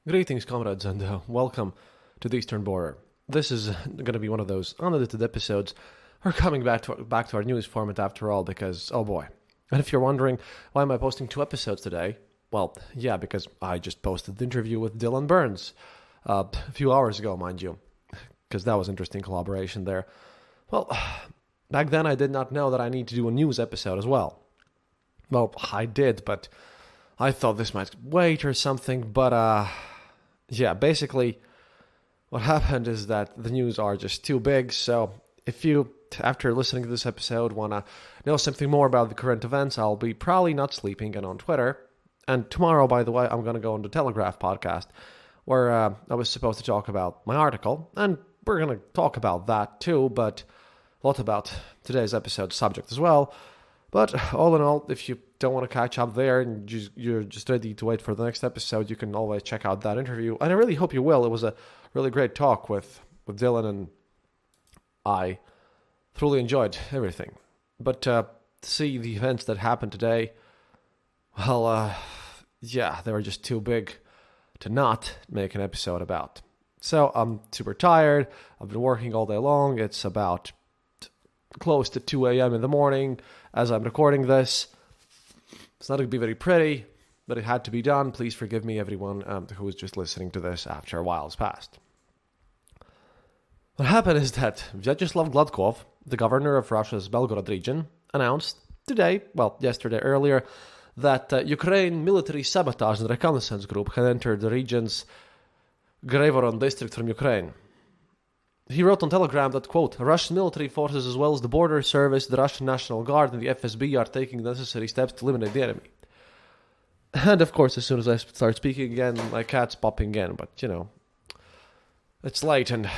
Greetings, comrades, and welcome to the Eastern Border. This is going to be one of those unedited episodes. We're coming back to our newest format after all, because, oh boy. And if you're wondering, why am I posting 2 episodes today? Well, yeah, because I just posted the interview with Dylan Burns a few hours ago, mind you, because that was interesting collaboration there. Well, back then I did not know that I need to do a news episode as well. Well, I did, but I thought this might wait or something, but yeah, basically what happened is that the news are just too big, so if you, after listening to this episode, want to know something more about the current events, I'll be probably not sleeping and on Twitter. And tomorrow, by the way, I'm going to go on the Telegraph podcast, where I was supposed to talk about my article, and we're going to talk about that too, but a lot about today's episode subject as well. But all in all, if you don't want to catch up there and you're just ready to wait for the next episode, you can always check out that interview. And I really hope you will. It was a really great talk with Dylan, and I truly enjoyed everything. But to see the events that happened today, well, yeah, they were just too big to not make an episode about. So I'm super tired. I've been working all day long. It's about close to 2 a.m. in the morning as I'm recording this. It's not going to be very pretty, but it had to be done. Please forgive me, everyone who is just listening to this after a while has passed. What happened is that Vyacheslav Gladkov, the governor of Russia's Belgorod region, announced yesterday earlier, that Ukraine military sabotage and reconnaissance group had entered the region's Grayvoron district from Ukraine. He wrote on Telegram that, quote, Russian military forces as well as the border service, the Russian National Guard and the FSB are taking necessary steps to eliminate the enemy. And of course, as soon as I start speaking again, my cat's popping in, but you know, it's late and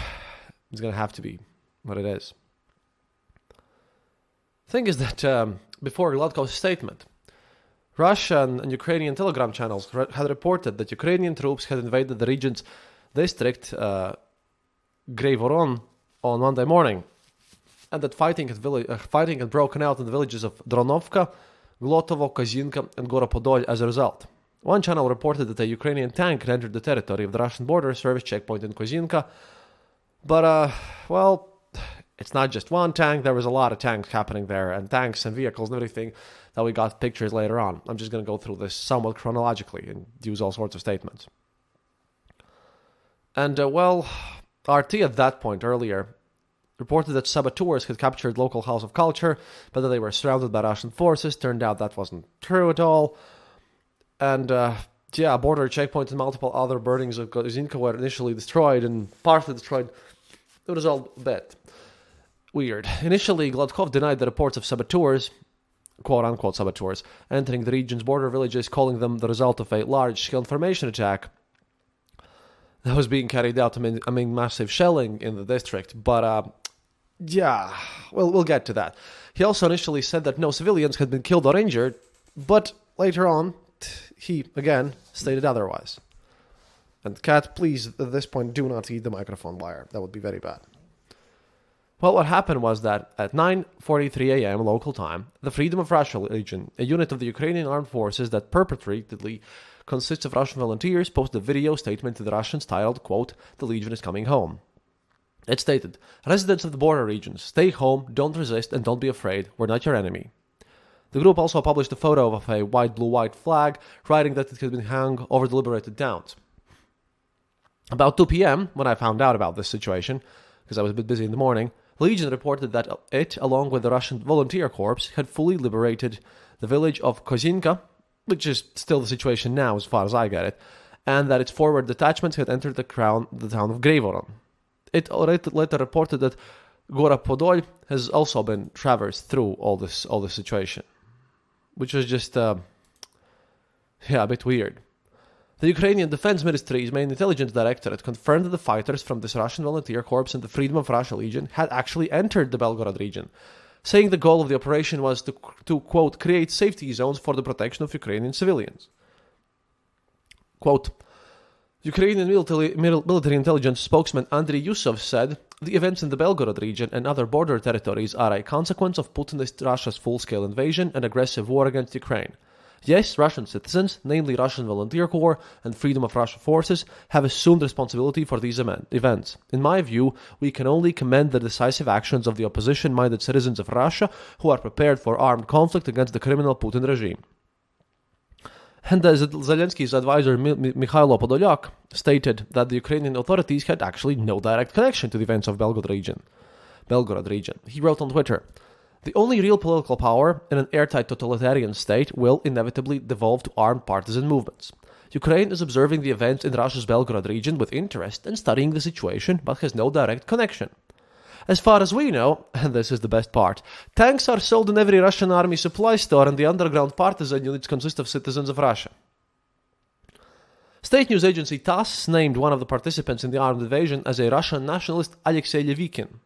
it's going to have to be what it is. Thing is that before Gladkov's statement, Russian and Ukrainian Telegram channels had reported that Ukrainian troops had invaded the region's district, Grayvoron, on Monday morning, and that fighting had broken out in the villages of Dronovka, Glotovo, Kozinka, and Goropodol as a result. One channel reported that a Ukrainian tank had entered the territory of the Russian border service checkpoint in Kozinka, but, it's not just one tank. There was a lot of tanks happening there, and tanks and vehicles and everything that we got pictures later on. I'm just going to go through this somewhat chronologically and use all sorts of statements. And, RT at that point earlier reported that saboteurs had captured local house of culture, but that they were surrounded by Russian forces. Turned out that wasn't true at all. And, a border checkpoint and multiple other buildings of Kozinka were initially destroyed and partly destroyed. It was all a bit weird. Initially, Gladkov denied the reports of saboteurs, quote-unquote saboteurs, entering the region's border villages, calling them the result of a large-scale information attack that was being carried out amid massive shelling in the district. But, we'll get to that. He also initially said that no civilians had been killed or injured, but later on, he, again, stated otherwise. And Kat, please, at this point, do not eat the microphone wire. That would be very bad. Well, what happened was that at 9:43 a.m. local time, the Freedom of Russia Legion, a unit of the Ukrainian armed forces that perpetually consists of Russian volunteers, posted a video statement to the Russians titled, quote, The Legion is coming home. It stated, residents of the border regions, stay home, don't resist, and don't be afraid. We're not your enemy. The group also published a photo of a white flag, writing that it had been hung over the liberated towns. About 2 p.m., when I found out about this situation, because I was a bit busy in the morning, Legion reported that it, along with the Russian Volunteer Corps, had fully liberated the village of Kozinka, which is still the situation now as far as I get it, and that its forward detachments had entered the town of Grayvoron. It later reported that Goropodol has also been traversed through all this situation, which was just, a bit weird. The Ukrainian Defense Ministry's main intelligence directorate confirmed that the fighters from this Russian Volunteer Corps and the Freedom of Russia Legion had actually entered the Belgorod region, saying the goal of the operation was to quote, create safety zones for the protection of Ukrainian civilians. Quote, Ukrainian military intelligence spokesman Andriy Yusov said, the events in the Belgorod region and other border territories are a consequence of Putinist Russia's full-scale invasion and aggressive war against Ukraine. Yes, Russian citizens, namely Russian Volunteer Corps and Freedom of Russia forces, have assumed responsibility for these events. In my view, we can only commend the decisive actions of the opposition-minded citizens of Russia who are prepared for armed conflict against the criminal Putin regime. And Zelensky's advisor Mikhailo Podolyak stated that the Ukrainian authorities had actually no direct connection to the events of Belgorod region. He wrote on Twitter, "The only real political power in an airtight totalitarian state will inevitably devolve to armed partisan movements. Ukraine is observing the events in Russia's Belgorod region with interest and studying the situation, but has no direct connection. As far as we know," and this is the best part, "tanks are sold in every Russian army supply store and the underground partisan units consist of citizens of Russia." State news agency TASS named one of the participants in the armed invasion as a Russian nationalist Alexei Levikin.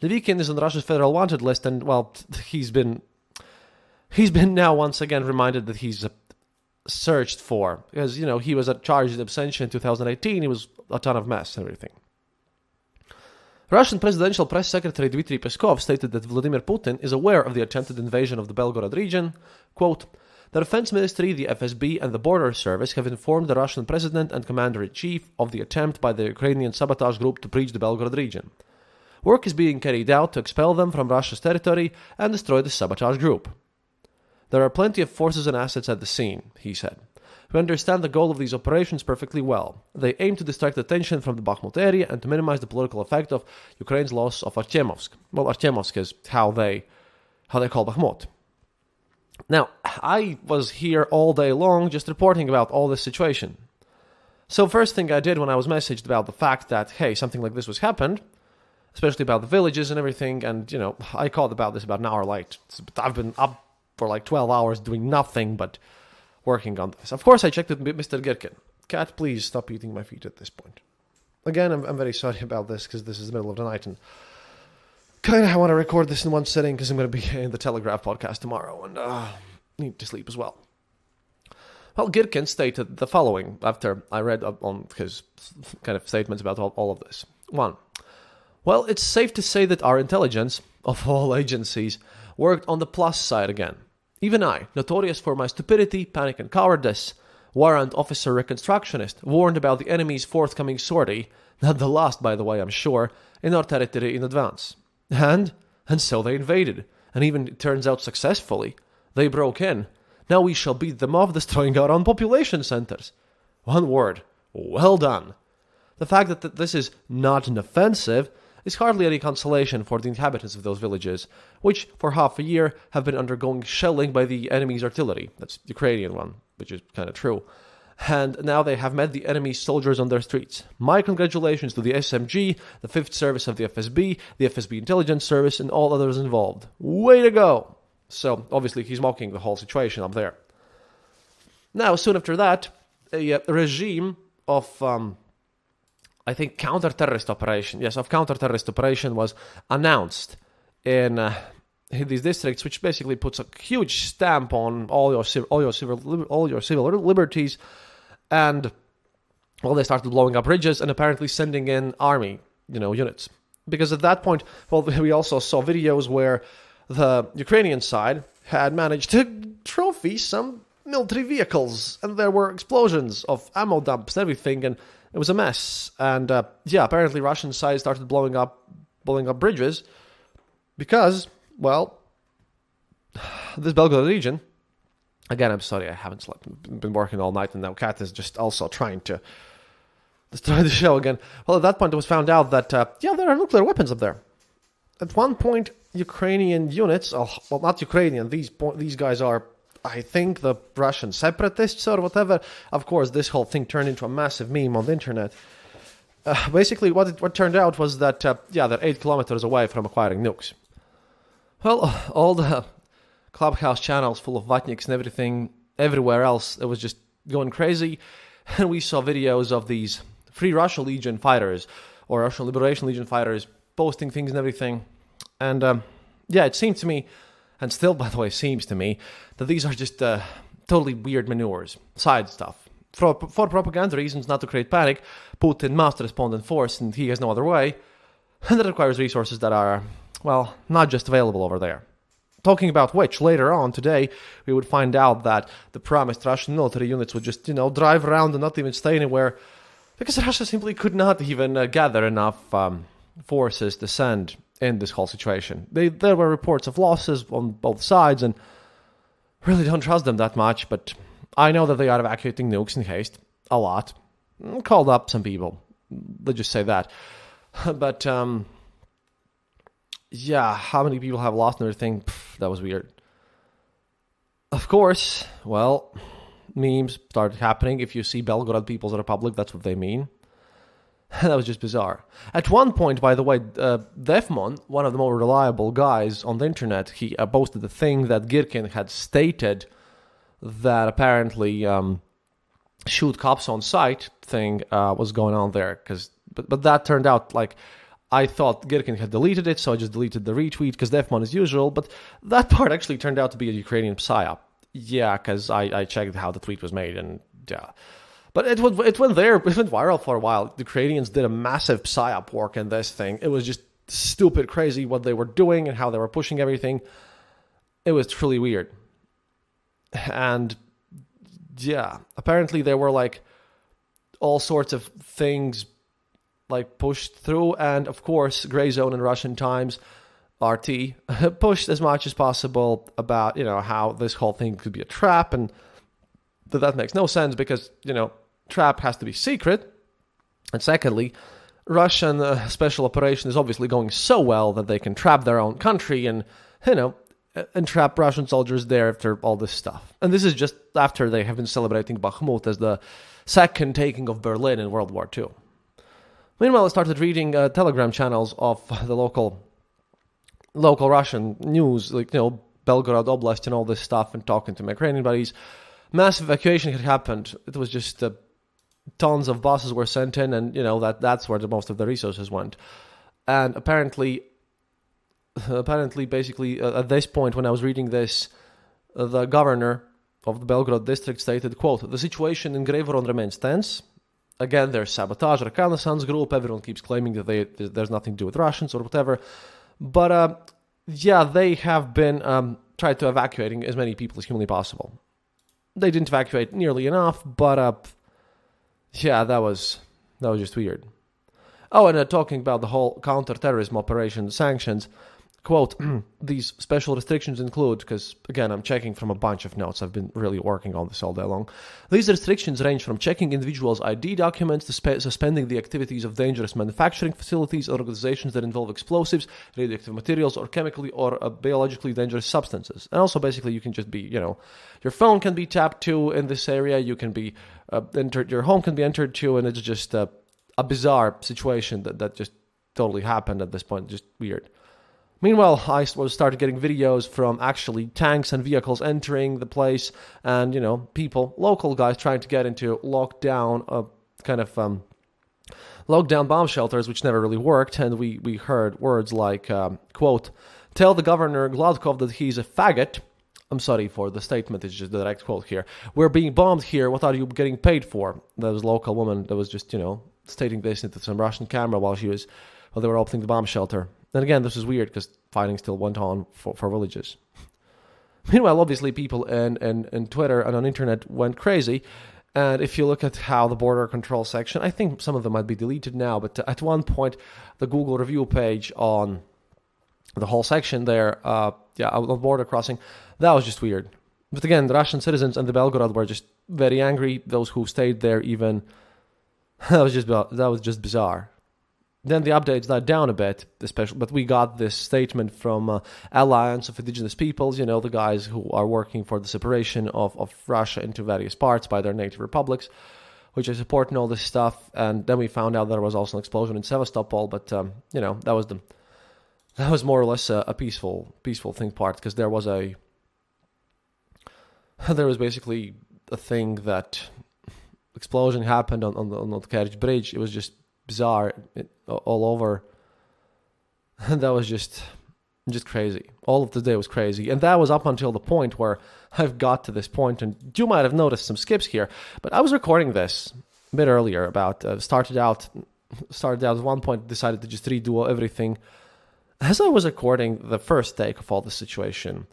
Levikin is on Russia's federal wanted list and, well, he's been now once again reminded that he's searched for. Because, he was charged in absentia in 2018, he was a ton of mess and everything. Russian presidential press secretary Dmitry Peskov stated that Vladimir Putin is aware of the attempted invasion of the Belgorod region. Quote, "The Defense Ministry, the FSB, and the Border Service have informed the Russian President and Commander-in-Chief of the attempt by the Ukrainian sabotage group to breach the Belgorod region. Work is being carried out to expel them from Russia's territory and destroy the sabotage group. There are plenty of forces and assets at the scene," he said. "We understand the goal of these operations perfectly well. They aim to distract attention from the Bakhmut area and to minimize the political effect of Ukraine's loss of Artyomovsk." Well, Artyomovsk is how they call Bakhmut. Now, I was here all day long just reporting about all this situation. So first thing I did when I was messaged about the fact that, hey, something like this was happened, especially about the villages and everything, and, I called about this about an hour late. I've been up for like 12 hours doing nothing but working on this. Of course, I checked with Mr. Girkin. Cat, please stop eating my feet at this point. Again, I'm very sorry about this because this is the middle of the night and kind of I want to record this in one sitting because I'm going to be in the Telegraph podcast tomorrow and need to sleep as well. Well, Girkin stated the following after I read on his kind of statements about all of this. 1. Well, it's safe to say that our intelligence, of all agencies, worked on the plus side again. Even I, notorious for my stupidity, panic and cowardice, warrant officer reconstructionist, warned about the enemy's forthcoming sortie, not the last by the way I'm sure, in our territory in advance. And so they invaded, and even it turns out successfully. They broke in. Now we shall beat them off, destroying our own population centers. One word, well done. The fact that this is not an offensive is hardly any consolation for the inhabitants of those villages, which for half a year have been undergoing shelling by the enemy's artillery. That's the Ukrainian one, which is kind of true. And now they have met the enemy's soldiers on their streets. My congratulations to the SMG, the 5th Service of the FSB Intelligence Service, and all others involved. Way to go! So, obviously, he's mocking the whole situation up there. Now, soon after that, a regime of counter-terrorist operation was announced in these districts, which basically puts a huge stamp on all your civil liberties, and they started blowing up bridges and apparently sending in army, units. Because at that point, we also saw videos where the Ukrainian side had managed to trophy some military vehicles, and there were explosions of ammo dumps and everything, and it was a mess. And apparently Russian side started blowing up bridges because, this Belgorod region, again, I'm sorry, I haven't slept, been working all night, and now Kat is just also trying to destroy the show again. Well, at that point it was found out that, there are nuclear weapons up there. At one point, Ukrainian units, not Ukrainian, these guys are, I think, the Russian separatists or whatever. Of course, this whole thing turned into a massive meme on the internet. Basically, what turned out was that, they're 8 kilometers away from acquiring nukes. Well, all the Clubhouse channels full of Vatniks and everything, everywhere else, it was just going crazy. And we saw videos of these Free Russia Legion fighters, or Russian Liberation Legion fighters, posting things and everything. And, it seemed to me, and still, by the way, seems to me, that these are just totally weird maneuvers, side stuff. For propaganda reasons, not to create panic, Putin must respond in force, and he has no other way. And that requires resources that are, not just available over there. Talking about which, later on today, we would find out that the promised Russian military units would just, drive around and not even stay anywhere, because Russia simply could not even gather enough forces to send in this whole situation. There were reports of losses on both sides, and really don't trust them that much, but I know that they are evacuating nukes in haste, a lot. Called up some people, let's just say that. But, yeah, how many people have lost and everything? That was weird. Of course, well, memes started happening. If you see Belgorod People's Republic, that's what they mean. That was just bizarre. At one point, by the way, Defmon, one of the more reliable guys on the internet, he posted the thing that Girkin had stated that apparently shoot cops on sight thing was going on there. But that turned out like... I thought Girkin had deleted it, so I just deleted the retweet, because Defmon as usual, but that part actually turned out to be a Ukrainian psyop. Yeah, because I checked how the tweet was made, and yeah. But it went viral for a while. The Ukrainians did a massive psyop work in this thing. It was just stupid crazy what they were doing and how they were pushing everything. It was truly weird. And yeah, apparently there were like all sorts of things like pushed through, and of course Grey Zone in Russian Times, RT, pushed as much as possible about how this whole thing could be a trap, and that makes no sense because trap has to be secret. And secondly, Russian special operation is obviously going so well that they can trap their own country and trap Russian soldiers there after all this stuff. And this is just after they have been celebrating Bakhmut as the second taking of Berlin in World War II. Meanwhile, I started reading Telegram channels of the local Russian news, like, Belgorod Oblast and all this stuff, and talking to my Ukrainian buddies. Massive evacuation had happened. It was just tons of buses were sent in, and, that's where most of the resources went. And apparently, basically, at this point, when I was reading this, the governor of the Belgorod district stated, quote, "The situation in Greyvoron remains tense. Again, there's sabotage, Reconnaissance group. Everyone keeps claiming that there's nothing to do with Russians or whatever. But, yeah, they have been tried to evacuating as many people as humanly possible. They didn't evacuate nearly enough, but, yeah, that was just weird. Oh, and talking about the whole counter-terrorism operation sanctions, quote, "These special restrictions include," because, again, I'm checking from a bunch of notes. I've been really working on this all day long. "These restrictions range from checking individuals' ID documents to suspending the activities of dangerous manufacturing facilities or organizations that involve explosives, radioactive materials, or chemically or biologically dangerous substances." And also, basically, you can just be, your phone can be tapped to in this area. You can be entered, your home can be entered to, and it's just a bizarre situation that just totally happened at this point. Just weird. Meanwhile, I started getting videos from actually tanks and vehicles entering the place, and people, local guys, trying to get into lockdown bomb shelters, which never really worked. And we heard words like, quote, "Tell the governor Gladkov that he's a faggot." I'm sorry for the statement, it's just the direct quote here. "We're being bombed here, what are you getting paid for?" There was a local woman that was just, stating this into some Russian camera while they were opening the bomb shelter. And again, this is weird because fighting still went on for villages. Meanwhile, obviously, people in Twitter and on internet went crazy. And if you look at how the border control section, I think some of them might be deleted now, but at one point, the Google review page on the whole section there, on border crossing, that was just weird. But again, the Russian citizens and the Belgorod were just very angry. Those who stayed there even, that was just bizarre. Then the updates died down a bit, but we got this statement from Alliance of Indigenous Peoples, the guys who are working for the separation of Russia into various parts by their native republics, which I support and all this stuff. And then we found out there was also an explosion in Sevastopol, but that was more or less a peaceful thing part, because there was basically a thing that explosion happened on the Kerch Bridge. It was just bizarre all over. And that was just crazy. All of the day was crazy. And that was up until the point where I've got to this point, and you might have noticed some skips here, but I was recording this a bit earlier started out at one point, decided to just redo everything. As I was recording the first take of all the situation,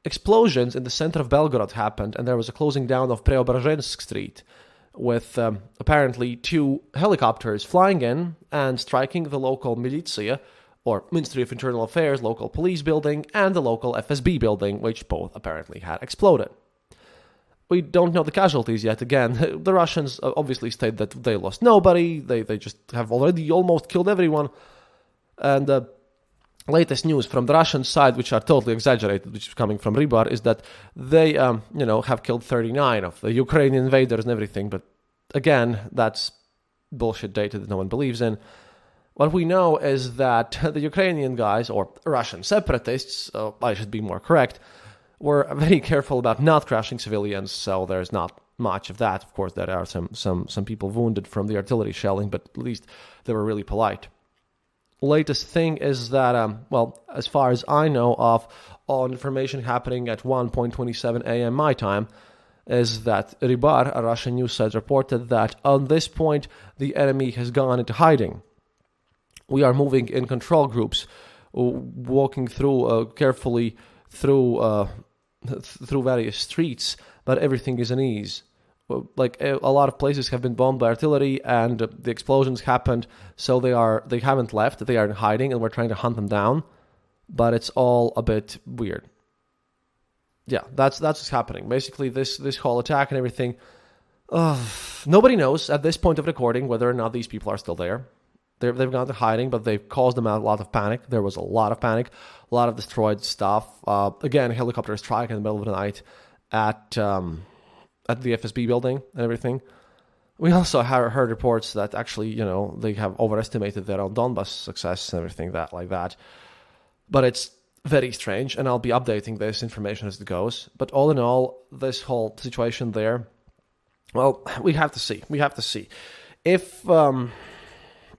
explosions in the center of Belgorod happened, and there was a closing down of Preobrazhensk Street, with apparently 2 helicopters flying in and striking the local militia, or Ministry of Internal Affairs, local police building, and the local FSB building, which both apparently had exploded. We don't know the casualties yet. Again, the Russians obviously state that they lost nobody, they just have already almost killed everyone, and latest news from the Russian side, which are totally exaggerated, which is coming from Rybar, is that they, have killed 39 of the Ukrainian invaders and everything. But again, that's bullshit data that no one believes in. What we know is that the Ukrainian guys, or Russian separatists, I should be more correct, were very careful about not crashing civilians. So there's not much of that. Of course, there are some people wounded from the artillery shelling, but at least they were really polite. Latest thing is that, as far as I know of, all information happening at 1:27 a.m. my time, is that Rybar, a Russian news site, reported that on this point the enemy has gone into hiding. We are moving in control groups, walking through carefully through various streets, but everything is in ease. Like a lot of places have been bombed by artillery, and the explosions happened, so they haven't left. They are in hiding, and we're trying to hunt them down. But it's all a bit weird. Yeah, that's what's happening. Basically, this whole attack and everything. Nobody knows at this point of recording whether or not these people are still there. They've gone to hiding, but they've caused them a lot of panic. There was a lot of panic, a lot of destroyed stuff. Again, helicopter strike in the middle of the night at the FSB building and everything. We also heard reports that actually, they have overestimated their own Donbas success and everything like that. But it's very strange, and I'll be updating this information as it goes. But all in all, this whole situation there, well, we have to see.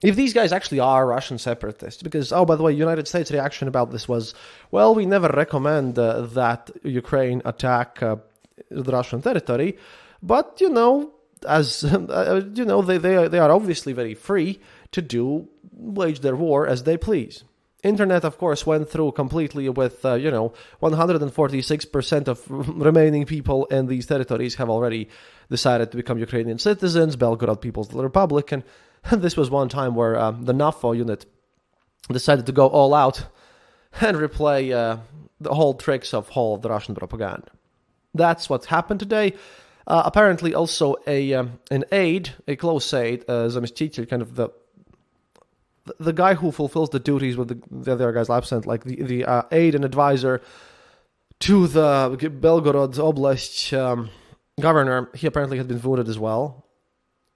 If these guys actually are Russian separatists, because, by the way, United States reaction about this was, well, we never recommend that Ukraine attack the Russian territory, but as they are obviously very free to wage their war as they please. Internet, of course, went through completely with 146% of remaining people in these territories have already decided to become Ukrainian citizens. Belgorod People's Republic, and this was one time where the NAFO unit decided to go all out and replay the whole tricks of the Russian propaganda. That's what happened today. Apparently, also an aide, a close aide, заместитель, kind of the guy who fulfills the duties with the other guy's absent, like the aide and advisor to the Belgorod Oblast governor. He apparently had been wounded as well.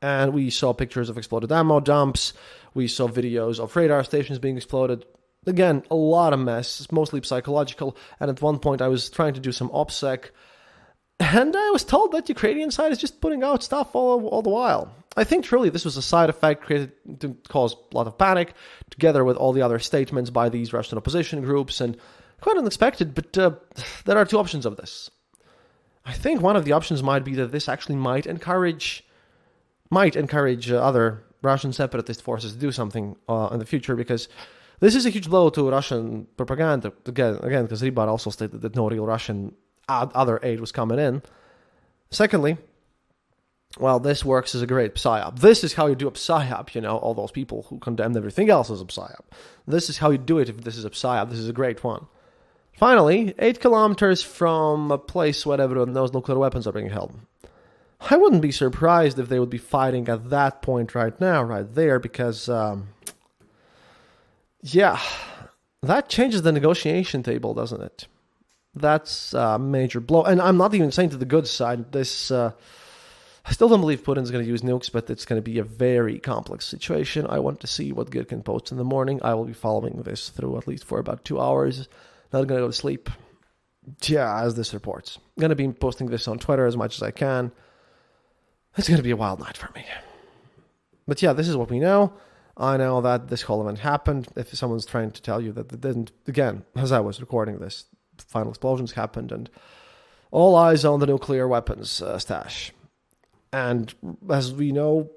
And we saw pictures of exploded ammo dumps. We saw videos of radar stations being exploded. Again, a lot of mess. It's mostly psychological. And at one point, I was trying to do some OPSEC, and I was told that Ukrainian side is just putting out stuff all the while. I think truly this was a side effect created to cause a lot of panic, together with all the other statements by these Russian opposition groups, and quite unexpected, but there are two options of this. I think one of the options might be that this actually might encourage other Russian separatist forces to do something in the future, because this is a huge blow to Russian propaganda. Again, because Rybar also stated that no real Russian other aid was coming in. Secondly, well, this works as a great psyop. This is how you do a psyop, all those people who condemned everything else as a psyop. This is how you do it if this is a psyop. This is a great one. Finally, 8 kilometers from a place where everyone knows nuclear weapons are being held. I wouldn't be surprised if they would be fighting at that point right now, right there, because, that changes the negotiation table, doesn't it? That's a major blow. And I'm not even saying to the good side. This, I still don't believe Putin's going to use nukes, but it's going to be a very complex situation. I want to see what Girkin posts in the morning. I will be following this through at least for about 2 hours. Not going to go to sleep. As this reports. I'm going to be posting this on Twitter as much as I can. It's going to be a wild night for me. But this is what we know. I know that this whole event happened. If someone's trying to tell you that it didn't, again, as I was recording this, final explosions happened, and all eyes on the nuclear weapons stash. And as we know,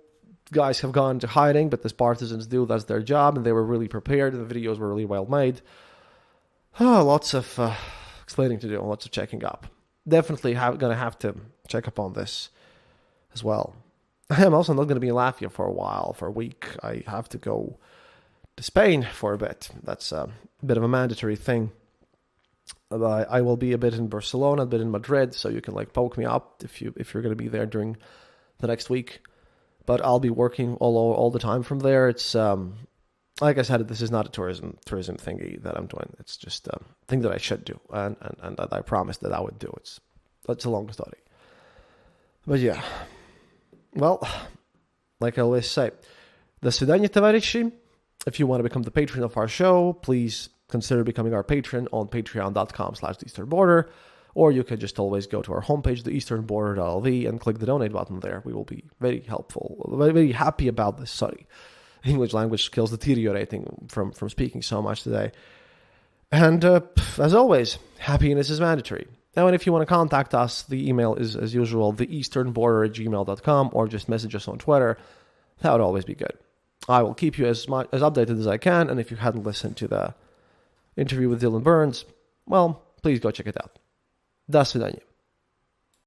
guys have gone to hiding, but as partisans do, that's their job, and they were really prepared. The videos were really well made. Lots of explaining to do and lots of checking up. Definitely gonna have to check up on this as well. I am also not going to be in Latvia for a week. I have to go to Spain for a bit. That's a bit of a mandatory thing. I will be a bit in Barcelona, a bit in Madrid, so you can like poke me up if you're going to be there during the next week. But I'll be working all the time from there. It's like I said, this is not a tourism thingy that I'm doing. It's just a thing that I should do, and that I promised that I would do. It's a long story, but yeah. Well, like I always say, до свидания, товарищи. If you want to become the patron of our show, please consider becoming our patron on patreon.com/theeasternborder, or you can just always go to our homepage, theeasternborder.lv, and click the donate button there. We will be very helpful, very, very happy about this. Sorry, English language skills deteriorating from speaking so much today. And as always, happiness is mandatory. Now, and if you want to contact us, the email is, as usual, theeasternborder@gmail.com, or just message us on Twitter. That would always be good. I will keep you as updated as I can, and if you hadn't listened to the interview with Dylan Burns, well, please go check it out. До свидания.